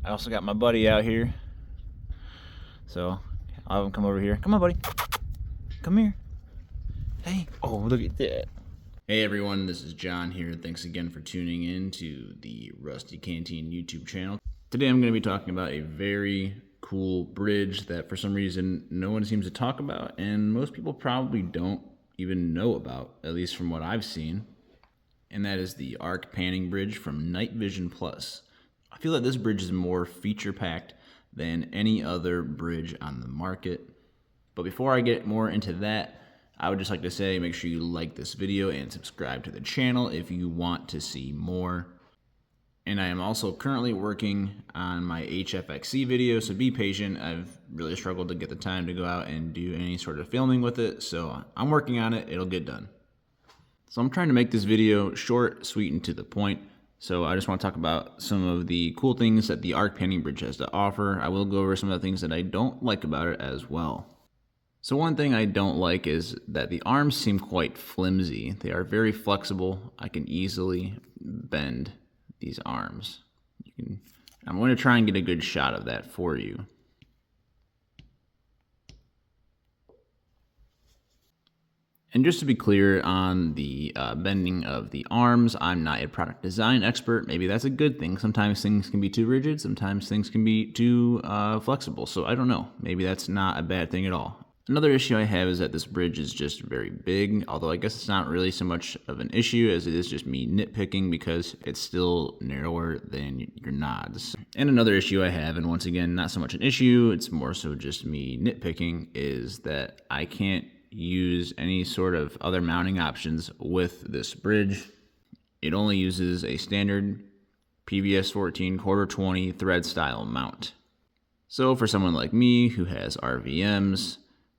I also got my buddy out here. So I'll have him come over here. Come on, buddy. Come here. Hey. Oh, look at that. Hey everyone, this is John here. Thanks again for tuning in to the Rusty Canteen YouTube channel. Today I'm going to be talking about a very cool bridge that for some reason no one seems to talk about, and most people probably don't even know about, at least from what I've seen. And that is the Arc Panning Bridge from Night Vision Plus. I feel that this bridge is more feature-packed than any other bridge on the market. But before I get more into that, I would just like to say make sure you like this video and subscribe to the channel if you want to see more. And I am also currently working on my HFXC video, so be patient. I've really struggled to get the time to go out and do any sort of filming with it, so I'm working on it. It'll get done. So I'm trying to make this video short, sweet, and to the point. So I just want to talk about some of the cool things that the Arc Panning Bridge has to offer. I will go over some of the things that I don't like about it as well. So one thing I don't like is that the arms seem quite flimsy. They are very flexible. I can easily bend these arms. I'm going to try and get a good shot of that for you. And just to be clear on the bending of the arms, I'm not a product design expert. Maybe that's a good thing. Sometimes things can be too rigid. Sometimes things can be too flexible. So I don't know. Maybe that's not a bad thing at all. Another issue I have is that this bridge is just very big, although I guess it's not really so much of an issue as it is just me nitpicking because it's still narrower than your nods. And another issue I have, and once again, not so much an issue, it's more so just me nitpicking, is that I can't use any sort of other mounting options with this bridge. It only uses a standard PVS 14 1/4-20 thread style mount. So for someone like me who has RVMs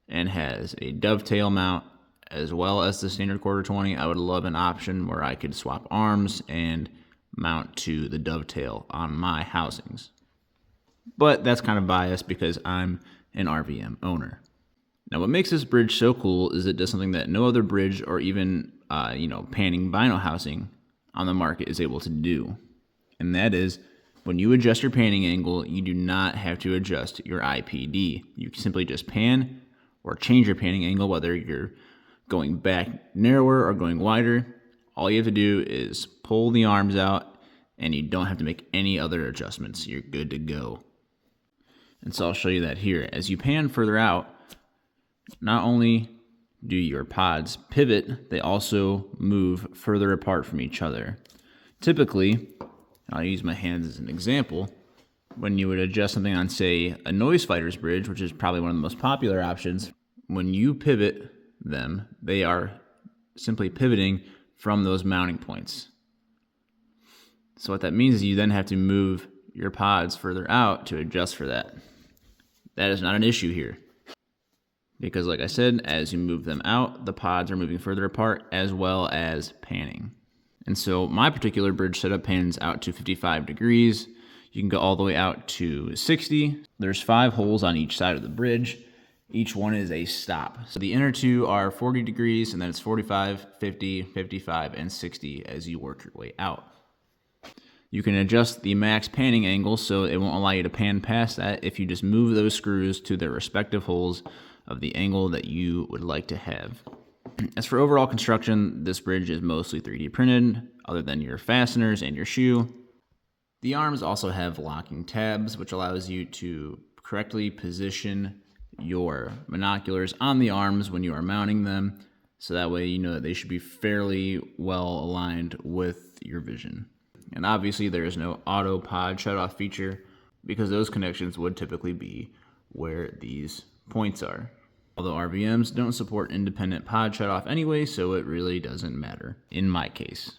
and has a dovetail mount as well as the standard 1/4-20, I would love an option where I could swap arms and mount to the dovetail on my housings. But that's kind of biased because I'm an RVM owner. Now, what makes this bridge so cool is it does something that no other bridge or even, panning vinyl housing on the market is able to do. And that is, when you adjust your panning angle, you do not have to adjust your IPD. You simply just pan or change your panning angle, whether you're going back narrower or going wider. All you have to do is pull the arms out, and you don't have to make any other adjustments. You're good to go. And so I'll show you that here. As you pan further out, not only do your pods pivot, they also move further apart from each other. Typically, I'll use my hands as an example, when you would adjust something on, say, a noise fighter's bridge, which is probably one of the most popular options, when you pivot them, they are simply pivoting from those mounting points. So what that means is you then have to move your pods further out to adjust for that. That is not an issue here, because like I said, as you move them out, the pods are moving further apart as well as panning. And so my particular bridge setup pans out to 55 degrees. You can go all the way out to 60. There's 5 holes on each side of the bridge. Each one is a stop. So the inner two are 40 degrees, and then it's 45, 50, 55, and 60 as you work your way out. You can adjust the max panning angle so it won't allow you to pan past that if you just move those screws to their respective holes of the angle that you would like to have. As for overall construction, this bridge is mostly 3D printed, other than your fasteners and your shoe. The arms also have locking tabs, which allows you to correctly position your monoculars on the arms when you are mounting them, so that way you know that they should be fairly well aligned with your vision. And obviously there is no auto pod shutoff feature, because those connections would typically be where these points are. Although RVMs don't support independent pod shutoff anyway, so it really doesn't matter in my case.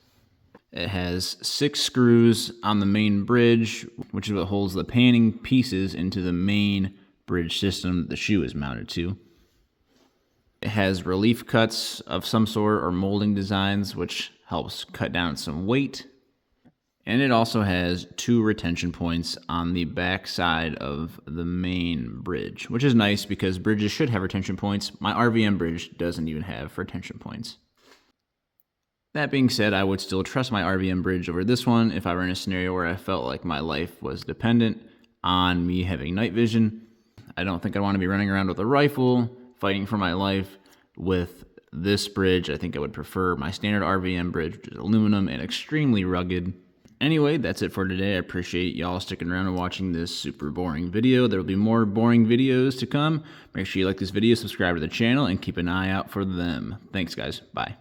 It has 6 screws on the main bridge, which is what holds the panning pieces into the main bridge system that the shoe is mounted to. It has relief cuts of some sort or molding designs, which helps cut down some weight. And it also has 2 retention points on the back side of the main bridge, which is nice because bridges should have retention points. My RVM bridge doesn't even have retention points. That being said, I would still trust my RVM bridge over this one if I were in a scenario where I felt like my life was dependent on me having night vision. I don't think I want to be running around with a rifle, fighting for my life with this bridge. I think I would prefer my standard RVM bridge, which is aluminum and extremely rugged. Anyway, that's it for today. I appreciate y'all sticking around and watching this super boring video. There will be more boring videos to come. Make sure you like this video, subscribe to the channel, and keep an eye out for them. Thanks, guys. Bye.